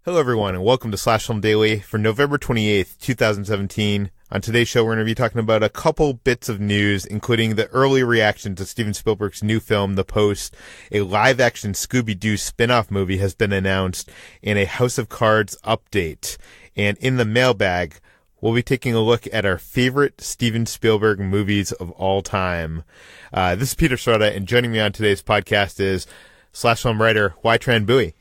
Hello, everyone, and welcome to Slash Film Daily for November 28th, 2017. On today's show, we're going to be talking about a couple bits of news, including the early reaction to Steven Spielberg's new film, The Post. A live-action Scooby Doo spin-off movie has been announced, and a House of Cards update. And in the mailbag, we'll be taking a look at our favorite Steven Spielberg movies of all time. This is Peter Sciretta, and joining me on today's podcast is Slash Film writer Hoai-Tran.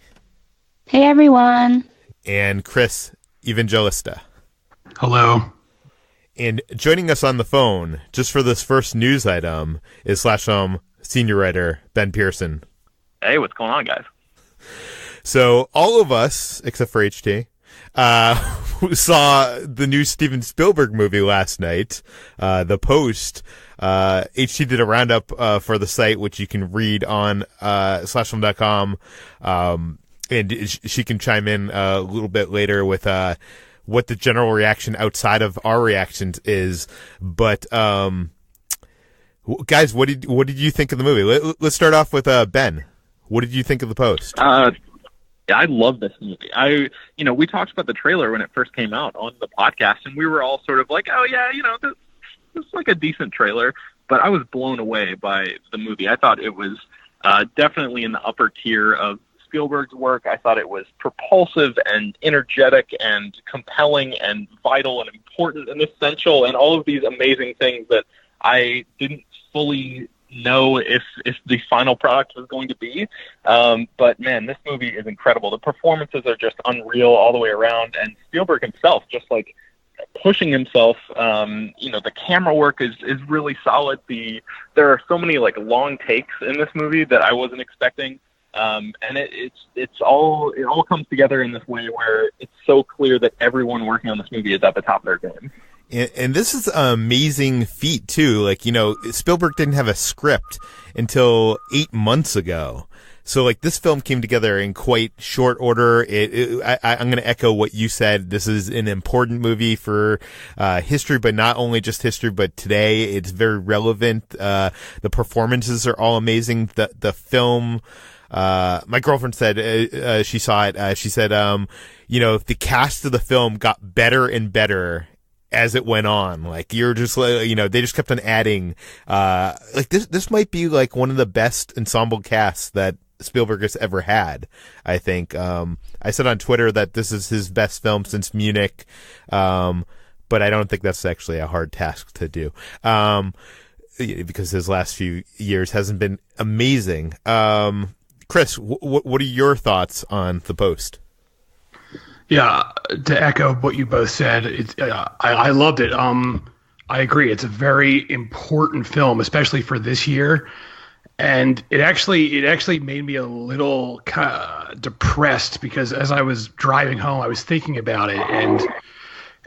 Hey, everyone. And Chris Evangelista. Hello. And joining us on the phone, just for this first news item, is Slash Film senior writer Ben Pearson. Hey, what's going on, guys? So all of us, except for HT, saw the new Steven Spielberg movie last night, The Post. HT did a roundup for the site, which you can read on slashfilm.com. And she can chime in a little bit later with what the general reaction outside of our reactions is. But guys, what did you think of the movie? Let's start off with Ben. What did you think of The Post? Yeah, I love this movie. We talked about the trailer when it first came out on the podcast, and we were all sort of like, oh yeah, this is like a decent trailer. But I was blown away by the movie. I thought it was definitely in the upper tier of Spielberg's work. I thought it was propulsive and energetic and compelling and vital and important and essential and all of these amazing things that I didn't fully know if the final product was going to be. But man, this movie is incredible. The performances are just unreal all the way around, and Spielberg himself just like pushing himself. The camera work is really solid. There are so many like long takes in this movie that I wasn't expecting. And it all comes together in this way where it's so clear that everyone working on this movie is at the top of their game. And this is an amazing feat too. Like, Spielberg didn't have a script until 8 months ago. So like this film came together in quite short order. I'm going to echo what you said. This is an important movie for history, but not only just history, but today. It's very relevant. The performances are all amazing. The film. My girlfriend said she saw it. She said, the cast of the film got better and better as it went on. Like you're just like, they just kept on adding. Like this might be like one of the best ensemble casts that Spielberg has ever had. I think. I said on Twitter that this is his best film since Munich, but I don't think that's actually a hard task to do. Because his last few years hasn't been amazing. Chris, what are your thoughts on The Post? Yeah, to echo what you both said, I loved it. I agree. It's a very important film, especially for this year. And it actually made me a little kind of depressed because as I was driving home, I was thinking about it. And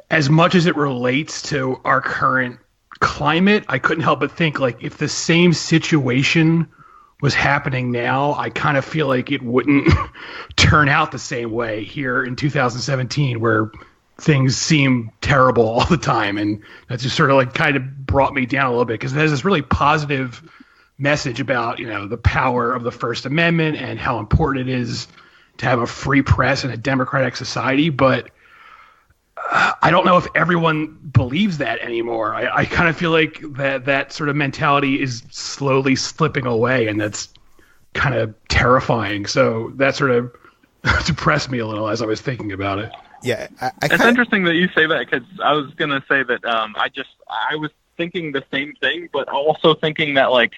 as much as it relates to our current climate, I couldn't help but think, like, if the same situation was happening now, I kind of feel like it wouldn't turn out the same way here in 2017, where things seem terrible all the time. And that just sort of like kind of brought me down a little bit because there's this really positive message about, the power of the First Amendment and how important it is to have a free press in a democratic society. But I don't know if everyone believes that anymore. I kind of feel like that sort of mentality is slowly slipping away, and that's kind of terrifying. So that sort of depressed me a little as I was thinking about it. Yeah, it's interesting that you say that because I was going to say that I was thinking the same thing, but also thinking that like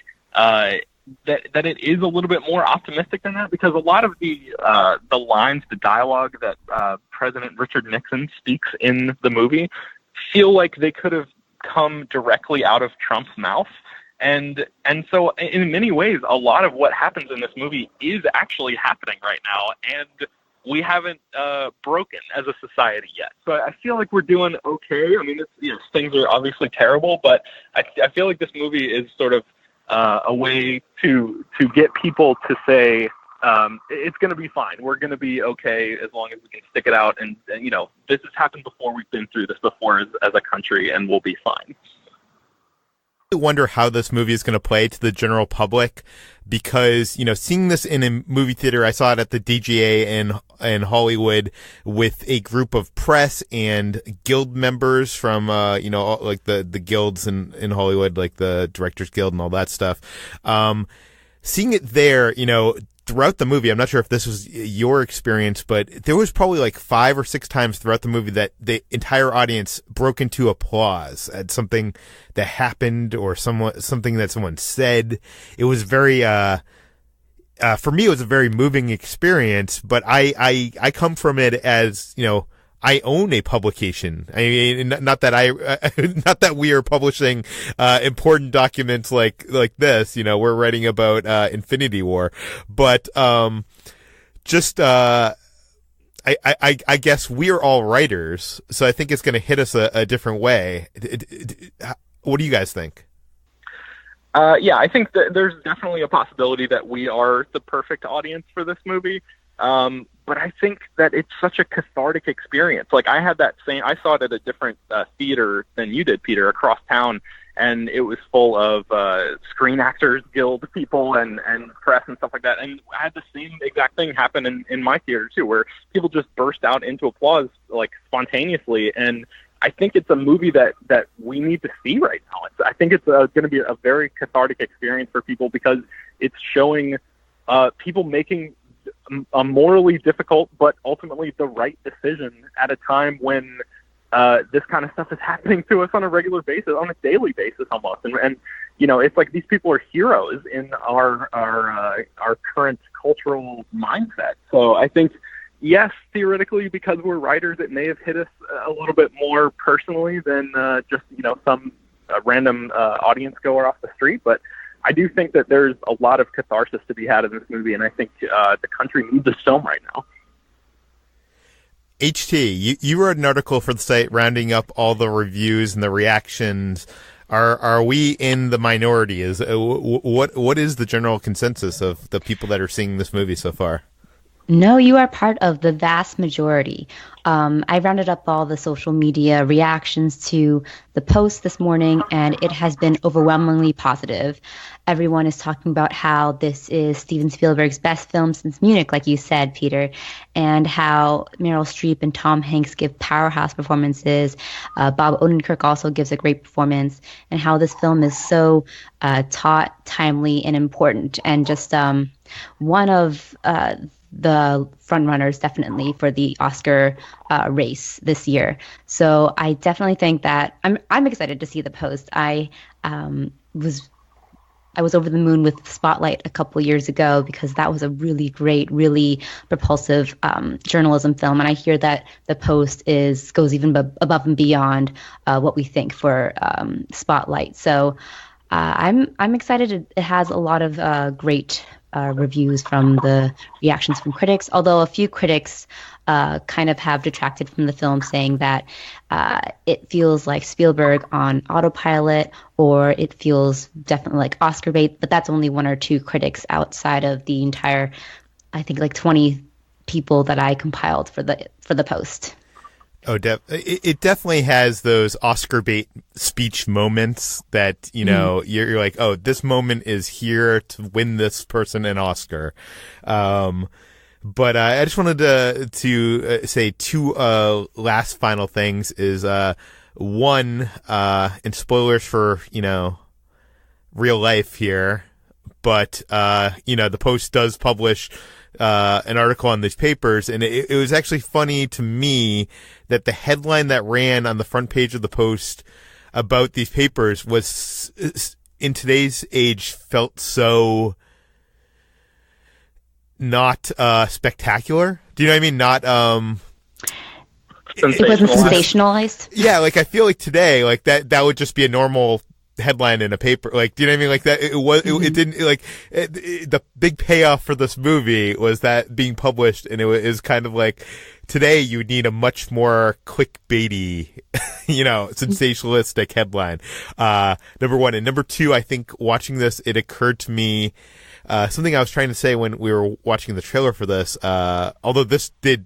that it is a little bit more optimistic than that, because a lot of the lines, the dialogue that President Richard Nixon speaks in the movie feel like they could have come directly out of Trump's mouth. And so in many ways, a lot of what happens in this movie is actually happening right now, and we haven't broken as a society yet. So I feel like we're doing okay. I mean, things are obviously terrible, but I feel like this movie is sort of a way to get people to say it's going to be fine. We're going to be okay as long as we can stick it out. And this has happened before. We've been through this before as a country, and we'll be fine. wonder how this movie is going to play to the general public, because, seeing this in a movie theater, I saw it at the DGA in Hollywood with a group of press and guild members from, like the guilds in Hollywood, like the Directors Guild and all that stuff. Seeing it there, throughout the movie, I'm not sure if this was your experience, but there was probably like 5 or 6 times throughout the movie that the entire audience broke into applause at something that happened or something that someone said. It was very, for me, it was a very moving experience, but I come from it as, I own a publication. I mean, not that we are publishing important documents like this. We're writing about Infinity War, but I guess we're all writers, so I think it's going to hit us a different way. What do you guys think? Yeah, I think that there's definitely a possibility that we are the perfect audience for this movie. But I think that it's such a cathartic experience. Like, I saw it at a different theater than you did, Peter, across town, and it was full of Screen Actors Guild people and press and stuff like that. And I had the same exact thing happen in my theater too, where people just burst out into applause like spontaneously. And I think it's a movie that we need to see right now. I think it's going to be a very cathartic experience for people, because it's showing people making a morally difficult but ultimately the right decision at a time when this kind of stuff is happening to us on a regular basis, on a daily basis almost. And it's like these people are heroes in our current cultural mindset. So I think, yes, theoretically, because we're writers, it may have hit us a little bit more personally than just some random audience goer off the street. But I do think that there's a lot of catharsis to be had in this movie, and I think the country needs this film right now. HT, you wrote an article for the site rounding up all the reviews and the reactions. Are we in the minority? What is the general consensus of the people that are seeing this movie so far? No, you are part of the vast majority. I rounded up all the social media reactions to the post this morning, and it has been overwhelmingly positive. Everyone is talking about how this is Steven Spielberg's best film since Munich, like you said, Peter, and how Meryl Streep and Tom Hanks give powerhouse performances. Bob Odenkirk also gives a great performance, and how this film is so taut, timely, and important, and just one of the front runners definitely for the Oscar race this year. So I definitely think that I'm excited to see the post. I was over the moon with Spotlight a couple years ago, because that was a really great, really propulsive journalism film, and I hear that the post goes even above and beyond what we think for Spotlight. So I'm excited. It has a lot of great reviews from the reactions from critics, although a few critics kind of have detracted from the film, saying that it feels like Spielberg on autopilot, or it feels definitely like Oscar bait, but that's only 1 or 2 critics outside of the entire, I think, like 20 people that I compiled for the post. Oh, it definitely has those Oscar bait speech moments that, you're like, oh, this moment is here to win this person an Oscar. But I just wanted to say 2 last final things is, one, and spoilers for, real life here, but, the Post does publish an article on these papers, and it was actually funny to me that the headline that ran on the front page of the Post about these papers was, in today's age, felt so not spectacular. Do you know what I mean? Not it wasn't sensationalized. Yeah, like I feel like today, like that would just be a normal headline in a paper. Like, do you know what I mean? Like that, it didn't, like, the big payoff for this movie was that being published, and it was kind of like, today you would need a much more clickbaity, sensationalistic headline. Number 1. And number 2, I think watching this, it occurred to me, something I was trying to say when we were watching the trailer for this, although this did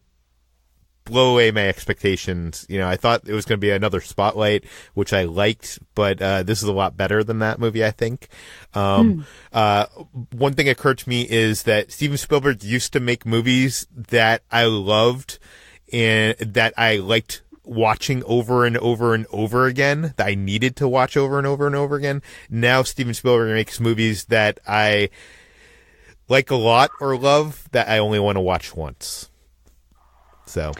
blow away my expectations. You know, I thought it was going to be another Spotlight, which I liked, but this is a lot better than that movie, I think. One thing that occurred to me is that Steven Spielberg used to make movies that I loved and that I liked watching over and over and over again, that I needed to watch over and over and over again. Now Steven Spielberg makes movies that I like a lot or love that I only want to watch once. So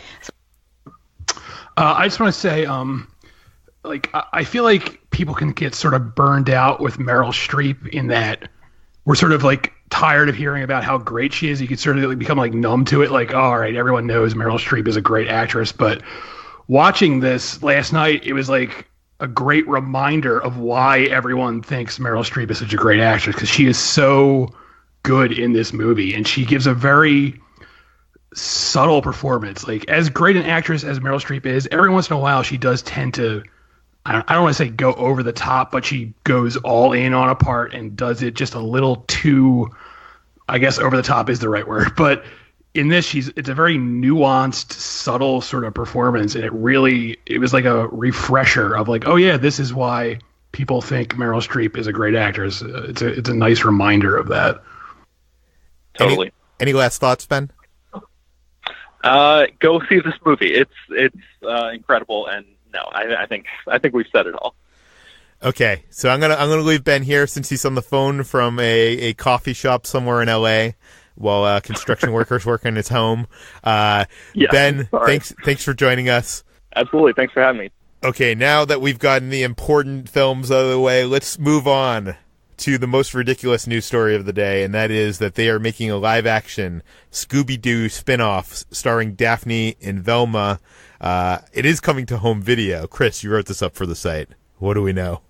I just want to say, I feel like people can get sort of burned out with Meryl Streep in that we're sort of like tired of hearing about how great she is. You could sort of like become like numb to it. Like, oh, all right, everyone knows Meryl Streep is a great actress, but watching this last night, it was like a great reminder of why everyone thinks Meryl Streep is such a great actress, because she is so good in this movie, and she gives a very subtle performance. Like, as great an actress as Meryl Streep is, every once in a while she does tend to, I don't want to say go over the top, but she goes all in on a part and does it just a little too, I guess over the top is the right word, but in this, it's a very nuanced, subtle sort of performance, and it was like a refresher of like, oh yeah, this is why people think Meryl Streep is a great actress. It's a nice reminder of that. Totally. Any last thoughts, Ben? Go see this movie. It's incredible, and no, I think we've said it all. Okay, so I'm gonna leave Ben here since he's on the phone from a coffee shop somewhere in LA. While construction workers work in his home. Ben, thanks for joining us. Absolutely. Thanks for having me. Okay, now that we've gotten the important films out of the way, let's move on to the most ridiculous news story of the day, and that is that they are making a live-action Scooby Doo spin-off starring Daphne and Velma. It is coming to home video. Chris, you wrote this up for the site. What do we know?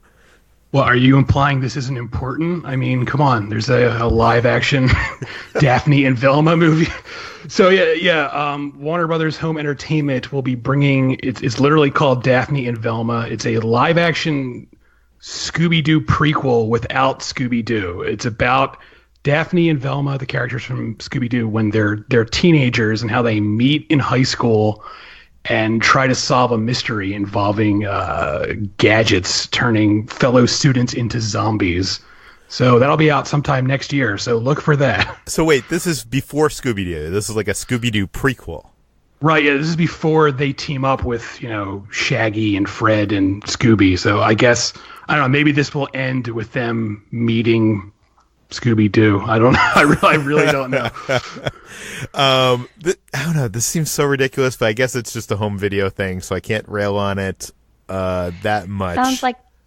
Well, are you implying this isn't important? I mean, come on. There's a live-action Daphne and Velma movie. So, Warner Brothers Home Entertainment will be bringing... It's literally called Daphne and Velma. It's a live-action Scooby-Doo prequel without Scooby-Doo. It's about Daphne and Velma, the characters from Scooby-Doo, when they're teenagers and how they meet in high school and try to solve a mystery involving gadgets turning fellow students into zombies. So that'll be out sometime next year, so look for that. So wait, this is before Scooby-Doo. This is like a Scooby-Doo prequel. Right, yeah, this is before they team up with, Shaggy and Fred and Scooby. So I guess, I don't know, maybe this will end with them meeting Scooby-Doo. I don't know. I really don't know. I don't know. This seems so ridiculous, but I guess it's just a home video thing, so I can't rail on it that much.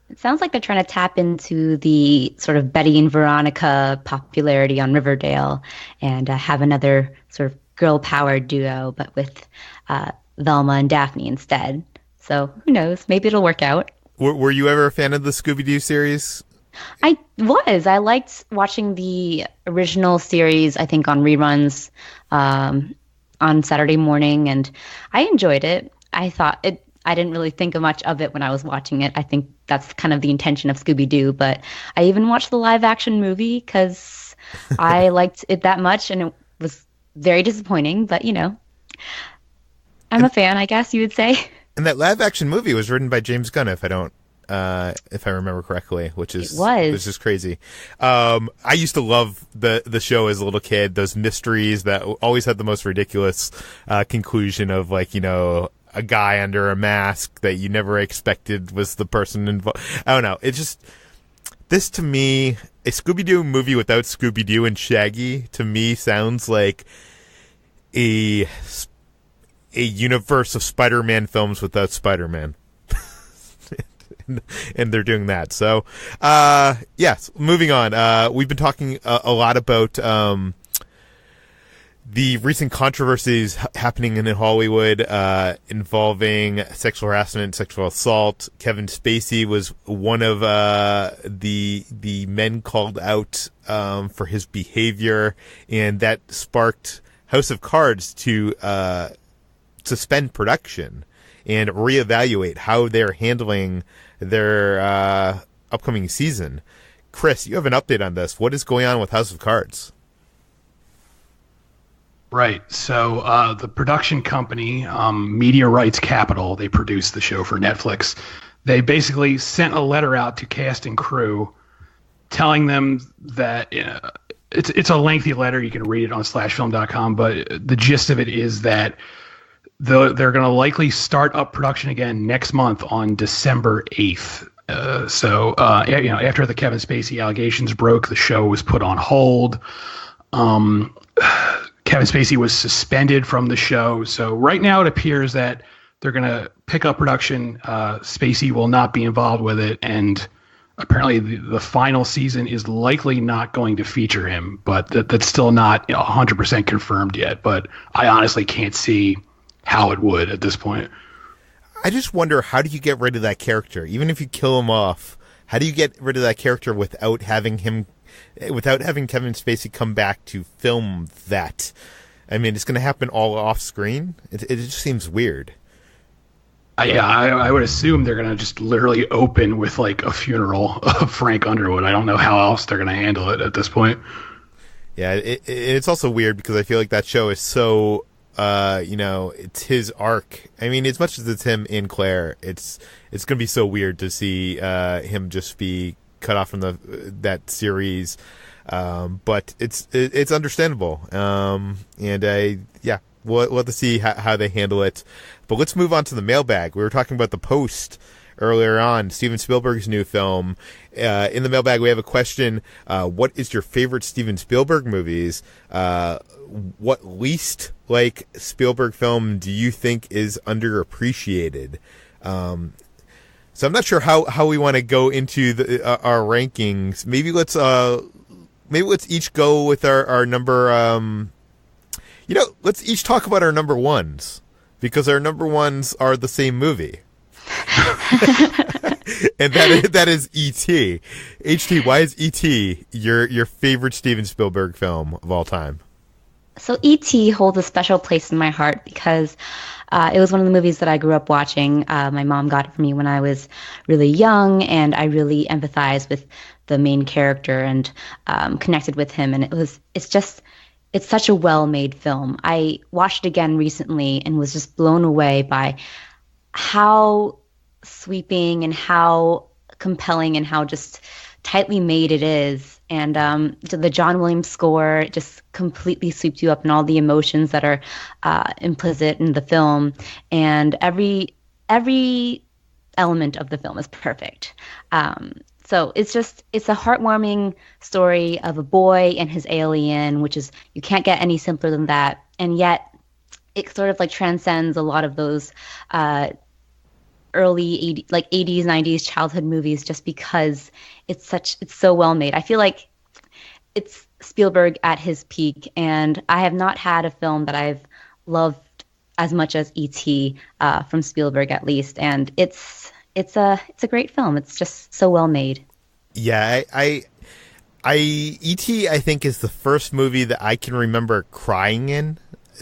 It sounds like they're trying to tap into the sort of Betty and Veronica popularity on Riverdale and have another sort of girl-powered duo, but with Velma and Daphne instead. So who knows? Maybe it'll work out. Were you ever a fan of the Scooby-Doo series? I was. I liked watching the original series, I think, on reruns on Saturday morning, and I enjoyed it. I didn't really think much of it when I was watching it. I think that's kind of the intention of Scooby-Doo, but I even watched the live-action movie because I liked it that much, and it was very disappointing, but, I'm a fan, I guess you would say. And that live-action movie was written by James Gunn, if I remember correctly, which is crazy. I used to love the show as a little kid. Those mysteries that always had the most ridiculous conclusion of a guy under a mask that you never expected was the person involved. I don't know. It's just this to me, a Scooby-Doo movie without Scooby-Doo and Shaggy to me sounds like a universe of Spider-Man films without Spider-Man. And they're doing that. So, yes, moving on. We've been talking a lot about the recent controversies happening in Hollywood involving sexual harassment, sexual assault. Kevin Spacey was one of the men called out for his behavior, and that sparked House of Cards to suspend production and reevaluate how they're handling their upcoming season. Chris, you have an update on this. What is going on with House of Cards? Right. So the production company, Media Rights Capital, they produced the show for Netflix. They basically sent a letter out to cast and crew telling them that it's a lengthy letter. You can read it on /film.com, but the gist of it is that they're going to likely start up production again next month on December 8th. After the Kevin Spacey allegations broke, the show was put on hold. Kevin Spacey was suspended from the show. So right now it appears that they're going to pick up production. Spacey will not be involved with it. And apparently the final season is likely not going to feature him, but that's still not 100% confirmed yet. But I honestly can't see how it would at this point. I just wonder, how do you get rid of that character? Even if you kill him off, how do you get rid of that character without having Kevin Spacey come back to film that? I mean, it's going to happen all off screen. It just seems weird. I would assume they're going to just literally open with like a funeral of Frank Underwood. I don't know how else they're going to handle it at this point. Yeah, it's also weird because I feel like that show is so, it's his arc. I mean, as much as it's him and Claire, it's going to be so weird to see him just be cut off from that series. But it's understandable. We'll have to see how they handle it. But let's move on to the mailbag. We were talking about The Post earlier on, Steven Spielberg's new film. In the mailbag, we have a question. What is your favorite Steven Spielberg movies? What least like Spielberg film do you think is underappreciated? So I'm not sure how we want to go into our rankings. Maybe let's each go with our number. Let's each talk about our number ones, because our number ones are the same movie. And that is E.T. HT, why is E.T. your favorite Steven Spielberg film of all time? So E.T. holds a special place in my heart because it was one of the movies that I grew up watching. My mom got it for me when I was really young, and I really empathized with the main character and connected with him. And it's such a well-made film. I watched it again recently and was just blown away by how sweeping and how compelling and how just tightly made it is. And the John Williams score just completely sweeps you up in all the emotions that are implicit in the film. And every element of the film is perfect. So it's a heartwarming story of a boy and his alien, which is, you can't get any simpler than that. And yet it sort of like transcends a lot of those early 80s, 90s childhood movies, just because it's so well made. I feel like it's Spielberg at his peak, and I have not had a film that I've loved as much as E.T. From Spielberg, at least. And it's a great film. It's just so well made. Yeah, E.T. I think is the first movie that I can remember crying in.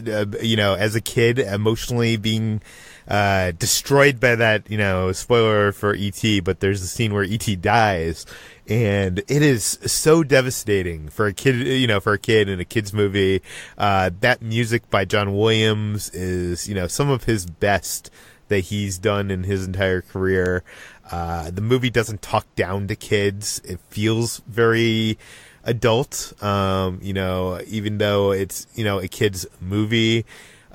As a kid, emotionally being destroyed by that. Spoiler for E.T. But there's a scene where E.T. dies, and it is so devastating for a kid. For a kid in a kid's movie. That music by John Williams is some of his best that he's done in his entire career. The movie doesn't talk down to kids. It feels very adult, even though it's, a kid's movie.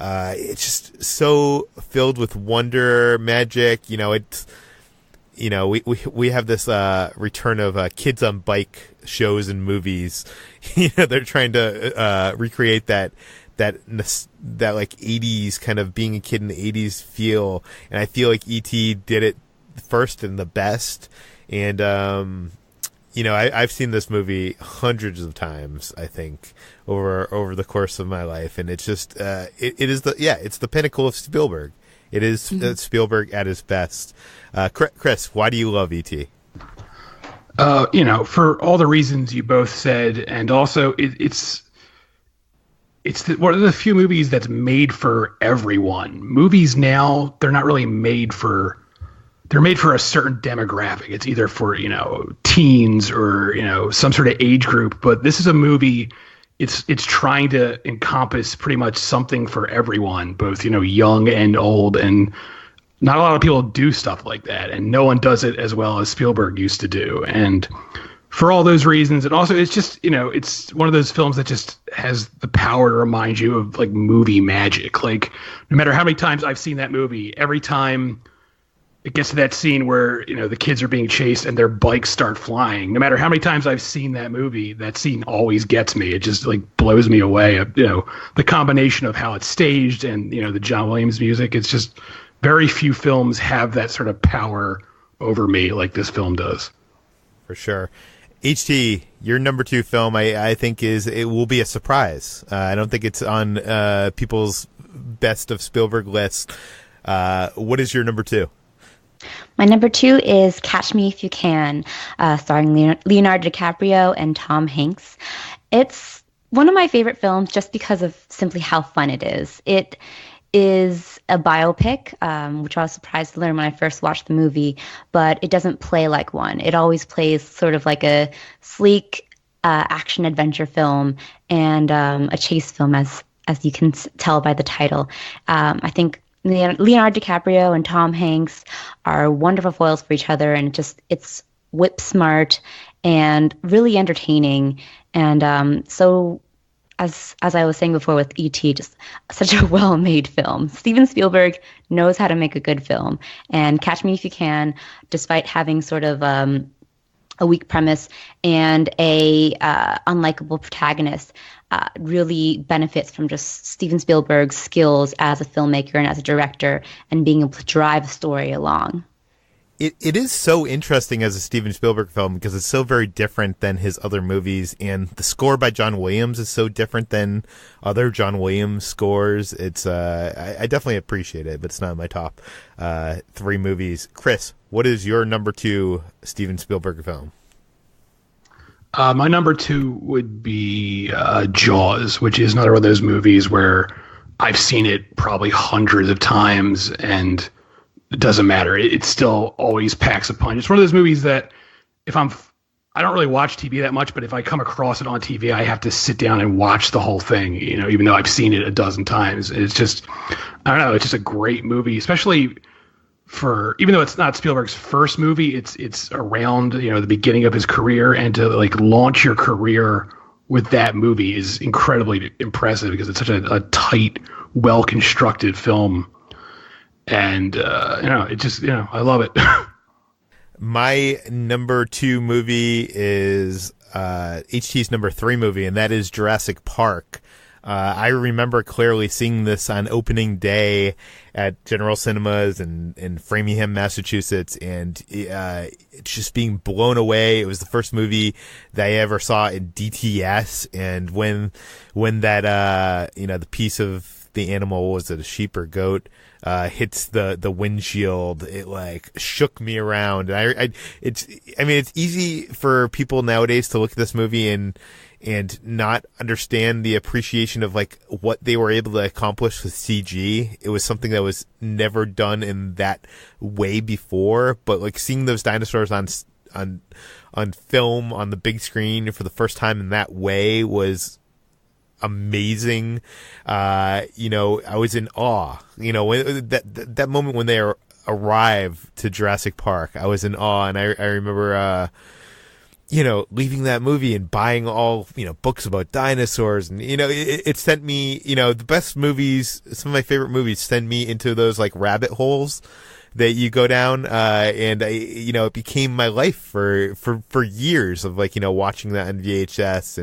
It's just so filled with wonder, magic. We have this return of kids on bike shows and movies. They're trying to recreate that like 80s kind of being a kid in the 80s feel, and I feel like E.T. did it first and the best. And I've seen this movie hundreds of times, I think, over the course of my life, and it's just it's the pinnacle of Spielberg. It is Spielberg at his best. Chris, why do you love E.T.? For all the reasons you both said, and also it's one of the few movies that's made for everyone. Movies now, they're not really made for. They're made for a certain demographic. It's either for teens or some sort of age group. But this is a movie. it's trying to encompass pretty much something for everyone, both, young and old, and not a lot of people do stuff like that, and no one does it as well as Spielberg used to do. And for all those reasons, and also it's just, it's one of those films that just has the power to remind you of like movie magic. Like, no matter how many times I've seen that movie, every time it gets to that scene where, the kids are being chased and their bikes start flying, no matter how many times I've seen that movie, that scene always gets me. It just like blows me away. The combination of how it's staged and, the John Williams music, it's just very few films have that sort of power over me like this film does. For sure. HT, your number 2 film, I think it will be a surprise. I don't think it's on people's best of Spielberg lists. What is your number 2? My number 2 is Catch Me If You Can, starring Leonardo DiCaprio and Tom Hanks. It's one of my favorite films just because of simply how fun it is. It is a biopic, which I was surprised to learn when I first watched the movie, but it doesn't play like one. It always plays sort of like a sleek action adventure film and a chase film, as you can tell by the title. I think Leonardo DiCaprio and Tom Hanks are wonderful foils for each other, and it's whip smart and really entertaining. And so, as I was saying before with E.T., just such a well-made film. Steven Spielberg knows how to make a good film, and Catch Me If You Can, despite having sort of a weak premise and a unlikable protagonist, really benefits from just Steven Spielberg's skills as a filmmaker and as a director and being able to drive a story along. It is so interesting as a Steven Spielberg film because it's so very different than his other movies, and the score by John Williams is so different than other John Williams scores. It's I definitely appreciate it, but it's not in my top 3 movies. Chris, what is your number 2 Steven Spielberg film? My number 2 would be Jaws, which is another one of those movies where I've seen it probably hundreds of times, and it doesn't matter. It still always packs a punch. It's one of those movies that I don't really watch TV that much, but if I come across it on TV, I have to sit down and watch the whole thing, even though I've seen it a dozen times. It's just, I don't know, it's just a great movie, especially even though it's not Spielberg's first movie, it's around, the beginning of his career, and to like launch your career with that movie is incredibly impressive because it's such a tight, well-constructed film. And, it just, I love it. My number 2 movie is HT's number 3 movie, and that is Jurassic Park. I remember clearly seeing this on opening day at General Cinemas in Framingham, Massachusetts, and just being blown away. It was the first movie that I ever saw in DTS, and when that the piece of the animal, was it a sheep or goat, hits the windshield, it like shook me around. And it's easy for people nowadays to look at this movie and not understand the appreciation of like what they were able to accomplish with CG. It was something that was never done in that way before, but like seeing those dinosaurs on film on the big screen for the first time in that way was amazing. I was in awe. When that moment when they arrive to Jurassic Park, I was in awe, and I remember leaving that movie and buying all, books about dinosaurs. And, it sent me, the best movies, some of my favorite movies send me into those like rabbit holes that you go down. And it became my life for years of like, watching that on VHS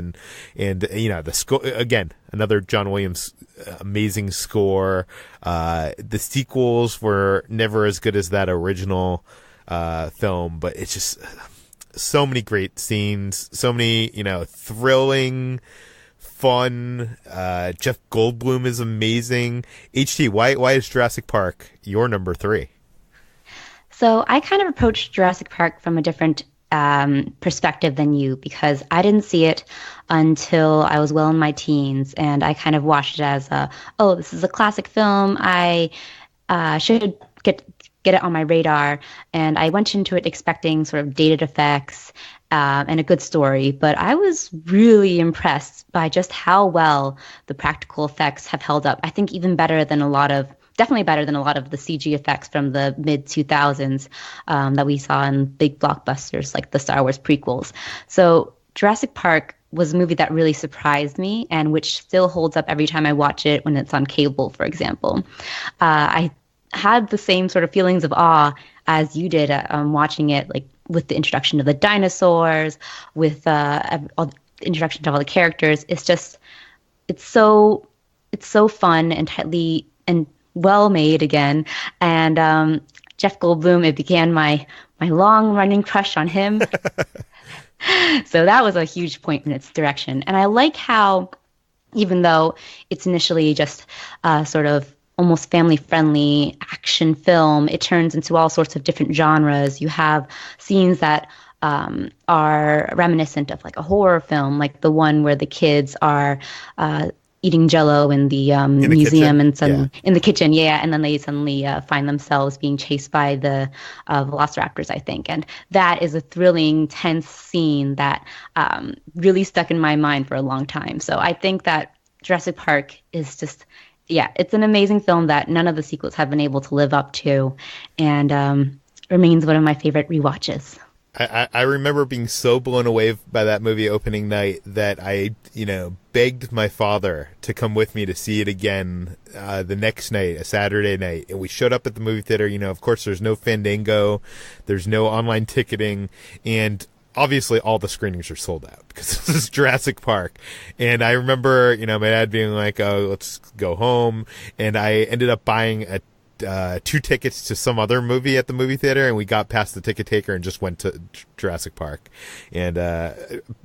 and the score, again, another John Williams amazing score. The sequels were never as good as that original, film, but it's just, so many great scenes, so many, thrilling, fun. Jeff Goldblum is amazing. HT, why is Jurassic Park your number 3? So I kind of approached Jurassic Park from a different perspective than you, because I didn't see it until I was well in my teens, and I kind of watched it as this is a classic film. I should get get it on my radar. And I went into it expecting sort of dated effects and a good story, but I was really impressed by just how well the practical effects have held up. I think even better than definitely better than a lot of the CG effects from the mid 2000s that we saw in big blockbusters like the Star Wars prequels. So Jurassic Park was a movie that really surprised me and which still holds up every time I watch it when it's on cable, for example. I had the same sort of feelings of awe as you did watching it, like with the introduction of the dinosaurs, with the introduction to all the characters. It's so fun and tightly and well made again. And Jeff Goldblum, it began my long running crush on him. So that was a huge point in its direction. And I like how, even though it's initially just sort of almost family-friendly action film, it turns into all sorts of different genres. You have scenes that are reminiscent of like a horror film, like the one where the kids are eating Jell-O in the museum in the kitchen, and then they suddenly find themselves being chased by the velociraptors, I think, and that is a thrilling, tense scene that really stuck in my mind for a long time. So I think that Jurassic Park is just, it's an amazing film that none of the sequels have been able to live up to, and remains one of my favorite rewatches. I remember being so blown away by that movie opening night that I, begged my father to come with me to see it again the next night, a Saturday night. And we showed up at the movie theater. Of course, there's no Fandango. There's no online ticketing. And obviously all the screenings are sold out because this is Jurassic Park. And I remember, my dad being like, oh, let's go home. And I ended up buying 2 tickets to some other movie at the movie theater, and we got past the ticket taker and just went to Jurassic Park, and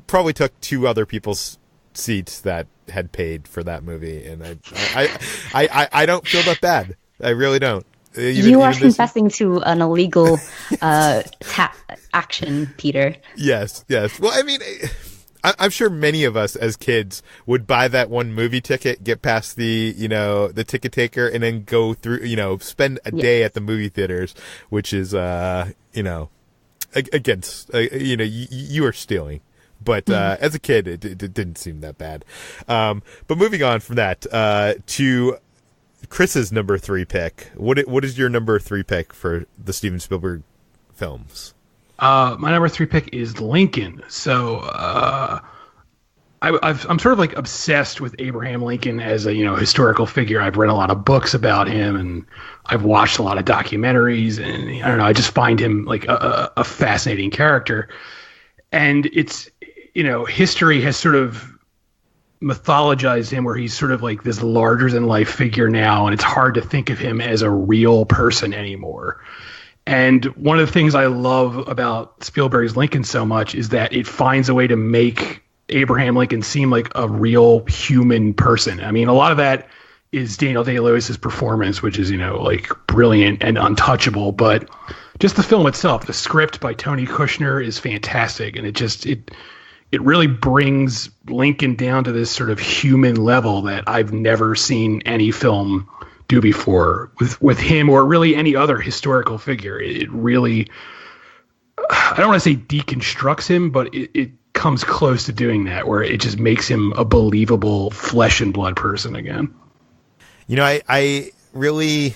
probably took 2 other people's seats that had paid for that movie, and I don't feel that bad. I really don't. You are confessing to an illegal action, Peter. Yes. Well, I mean, I'm sure many of us as kids would buy that one movie ticket, get past the, the ticket taker, and then go through, spend a day at the movie theaters, which is, against, you are stealing. But as a kid, it didn't seem that bad. But moving on from that to Chris's number 3 pick. What is your number 3 pick for the Steven Spielberg films? My number 3 pick is Lincoln. So I'm sort of like obsessed with Abraham Lincoln as a historical figure. I've read a lot of books about him, and I've watched a lot of documentaries, and I don't know, I just find him like a fascinating character. And it's history has sort of mythologized him where he's sort of like this larger than life figure now, and it's hard to think of him as a real person anymore. And one of the things I love about Spielberg's Lincoln so much is that it finds a way to make Abraham Lincoln seem like a real human person. I mean, a lot of that is Daniel Day-Lewis's performance, which is, like brilliant and untouchable. But just the film itself, the script by Tony Kushner is fantastic. And it really brings Lincoln down to this sort of human level that I've never seen any film do before with him or really any other historical figure. It really, I don't want to say deconstructs him, but it comes close to doing that, where it just makes him a believable flesh and blood person again. I really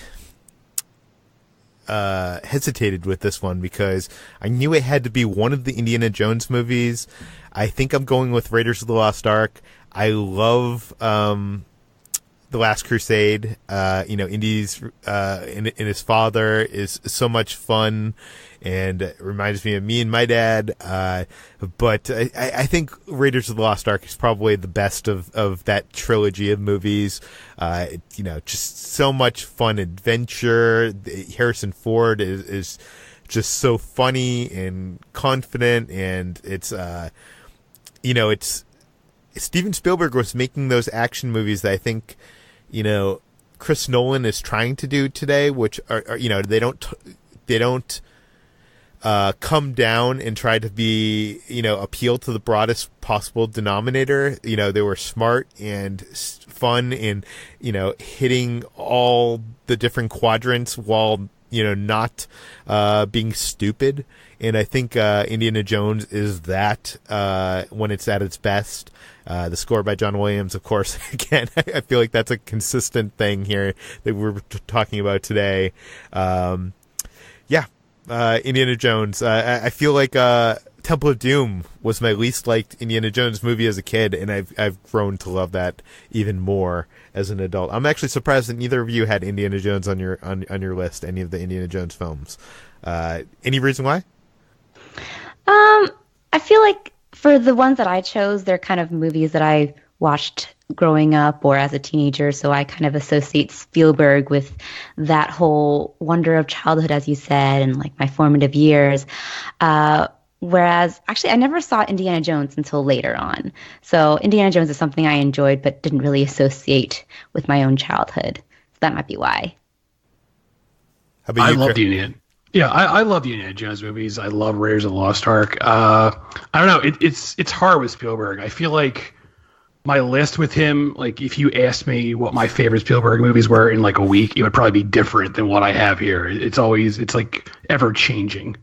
hesitated with this one because I knew it had to be one of the Indiana Jones movies. I think I'm going with Raiders of the Lost Ark. I love The Last Crusade. Indy's and his father is so much fun, and it reminds me of me and my dad. But I think Raiders of the Lost Ark is probably the best of that trilogy of movies. Just so much fun adventure. Harrison Ford is just so funny and confident, and it's Steven Spielberg was making those action movies that I think, Chris Nolan is trying to do today, which are they don't come down and try to be, appeal to the broadest possible denominator. They were smart and fun and, hitting all the different quadrants while not being stupid. And I think Indiana Jones is that when it's at its best. The score by John Williams, of course. Again, I feel like that's a consistent thing here that we're talking about today. Indiana Jones. I feel like Temple of Doom was my least liked Indiana Jones movie as a kid, and I've grown to love that even more as an adult. I'm actually surprised that neither of you had Indiana Jones on your list, any of the Indiana Jones films. Any reason why? I feel like for the ones that I chose, they're kind of movies that I watched growing up or as a teenager, so I kind of associate Spielberg with that whole wonder of childhood, as you said, and like my formative years. Whereas, actually, I never saw Indiana Jones until later on. So Indiana Jones is something I enjoyed but didn't really associate with my own childhood. So that might be why. How about you, loved Indiana. Yeah, I love the Indiana Jones movies. I love Raiders of the Lost Ark. I don't know. It's hard with Spielberg. I feel like my list with him, like if you asked me what my favorite Spielberg movies were in like a week, it would probably be different than what I have here. It's like ever changing.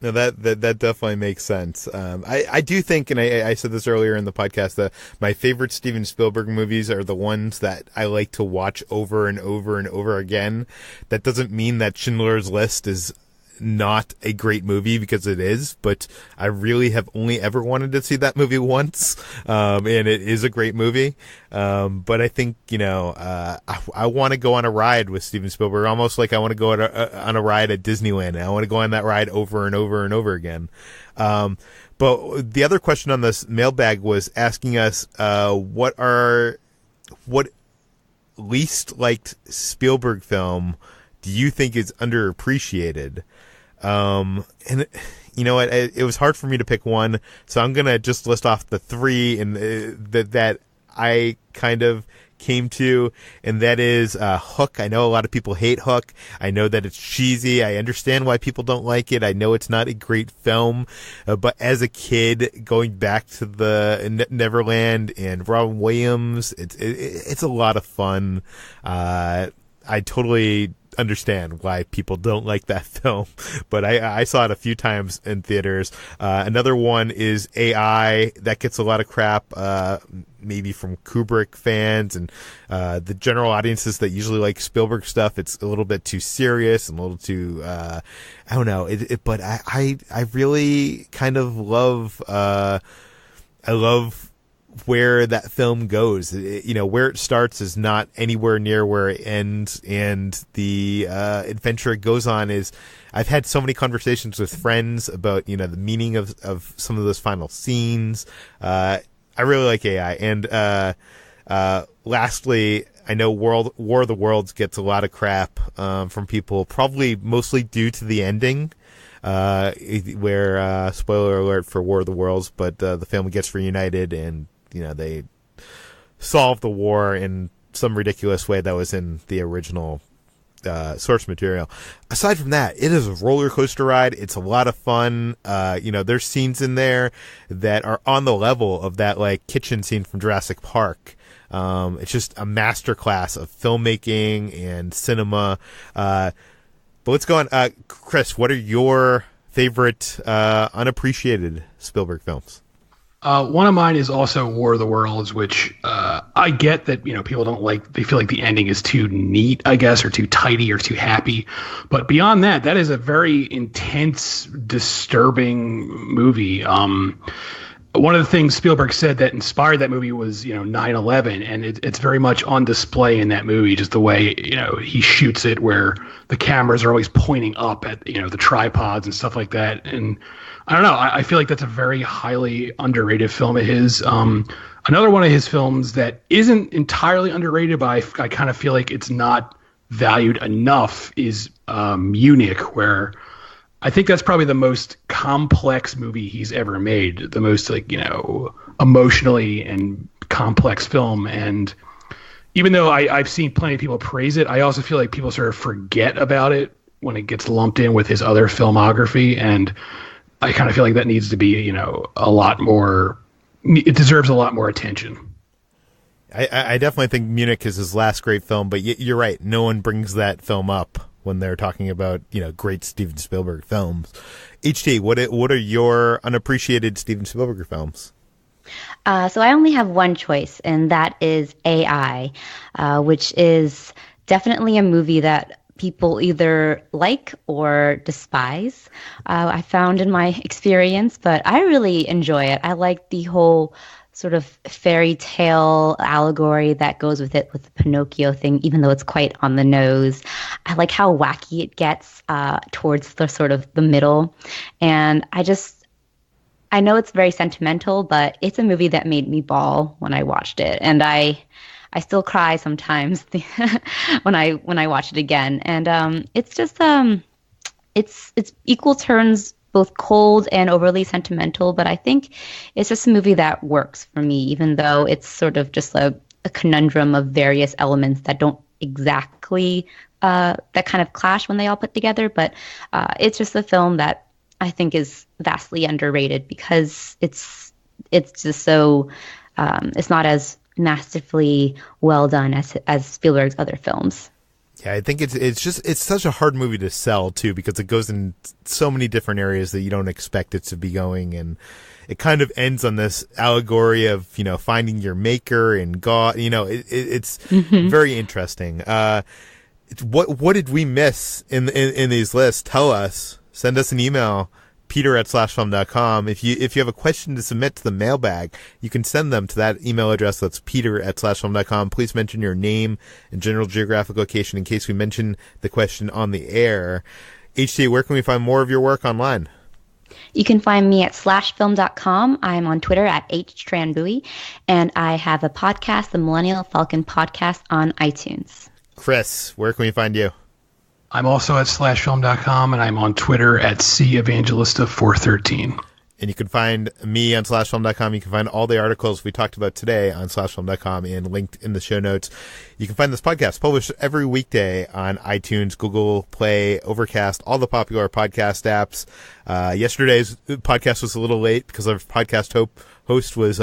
No, that definitely makes sense. I do think, and I said this earlier in the podcast, that my favorite Steven Spielberg movies are the ones that I like to watch over and over and over again. That doesn't mean that Schindler's List is not a great movie, because it is, but I really have only ever wanted to see that movie once, and it is a great movie. But I think, I want to go on a ride with Steven Spielberg, almost like I want to go on a ride at Disneyland, and I want to go on that ride over and over and over again. But the other question on this mailbag was asking us, what least liked Spielberg film do you think is underappreciated? And you know what? It was hard for me to pick one, so I'm gonna just list off the three and that I kind of came to, and that is Hook. I know a lot of people hate Hook. I know that it's cheesy. I understand why people don't like it. I know it's not a great film, but as a kid, going back to the Neverland and Robin Williams, it's a lot of fun. I totally understand why people don't like that film, but I saw it a few times in theaters. Another one is AI. That gets a lot of crap, maybe from Kubrick fans and the general audiences that usually like Spielberg stuff. It's a little bit too serious and a little too I don't know, but I really kind of love I love where that film goes. Where it starts is not anywhere near where it ends, and the adventure it goes on is, I've had so many conversations with friends about, the meaning of some of those final scenes. I really like AI. And lastly, I know War of the Worlds gets a lot of crap from people, probably mostly due to the ending. Where spoiler alert for War of the Worlds, but the family gets reunited, and they solve the war in some ridiculous way that was in the original source material. Aside from that, it is a roller coaster ride. It's a lot of fun. There's scenes in there that are on the level of that like kitchen scene from Jurassic Park. It's just a masterclass of filmmaking and cinema. But let's go on. Chris, what are your favorite unappreciated Spielberg films? One of mine is also War of the Worlds, which I get that people don't like. They feel like the ending is too neat, I guess, or too tidy or too happy. But beyond that, that is a very intense, disturbing movie. One of the things Spielberg said that inspired that movie was 9/11, and it's very much on display in that movie. Just the way he shoots it, where the cameras are always pointing up at the tripods and stuff like that. And I don't know. I feel like that's a very highly underrated film of his. Another one of his films that isn't entirely underrated, but I kind of feel like it's not valued enough is Munich, where I think that's probably the most complex movie he's ever made. The most emotionally and complex film. And even though I've seen plenty of people praise it, I also feel like people sort of forget about it when it gets lumped in with his other filmography. And I kind of feel like that needs to be, a lot more. It deserves a lot more attention. I definitely think Munich is his last great film, but you're right. No one brings that film up when they're talking about, great Steven Spielberg films. HT, what are your unappreciated Steven Spielberg films? So I only have one choice, and that is AI, which is definitely a movie that people either like or despise. I found in my experience, but I really enjoy it. I like the whole sort of fairy tale allegory that goes with it, with the Pinocchio thing, even though it's quite on the nose. I like how wacky it gets towards the sort of the middle. And I know it's very sentimental, but it's a movie that made me bawl when I watched it. And I still cry sometimes when I watch it again. And it's just it's equal turns, both cold and overly sentimental, but I think it's just a movie that works for me, even though it's sort of just a conundrum of various elements that don't exactly that kind of clash when they all put together. But it's just a film that I think is vastly underrated because it's just so it's not as masterfully well done as Spielberg's other films. Yeah, I think it's such a hard movie to sell too, because it goes in so many different areas that you don't expect it to be going, and it kind of ends on this allegory of finding your maker and God. It's very interesting. What did we miss in these lists? Tell us. Send us an email. peter@slashfilm.com. If you have a question to submit to the mailbag, you can send them to that email address. That's peter@slashfilm.com. Please mention your name and general geographic location in case we mention the question on the air. HT, where can we find more of your work online? You can find me at slashfilm.com. I'm on Twitter at @HTranBui, and I have a podcast, the Millennial Falcon Podcast, on iTunes. Chris, where can we find you? I'm also at slashfilm.com, and I'm on Twitter at Evangelista413. And you can find me on slashfilm.com. You can find all the articles we talked about today on slashfilm.com and linked in the show notes. You can find this podcast published every weekday on iTunes, Google Play, Overcast, all the popular podcast apps. Yesterday's podcast was a little late because our podcast host was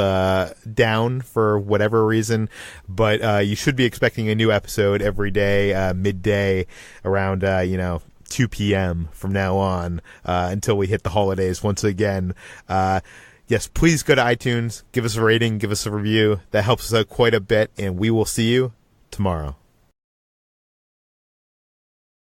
down for whatever reason, but you should be expecting a new episode every day, midday, around 2 p.m. from now on until we hit the holidays once again. Yes, please go to iTunes, give us a rating, give us a review. That helps us out quite a bit, and we will see you tomorrow.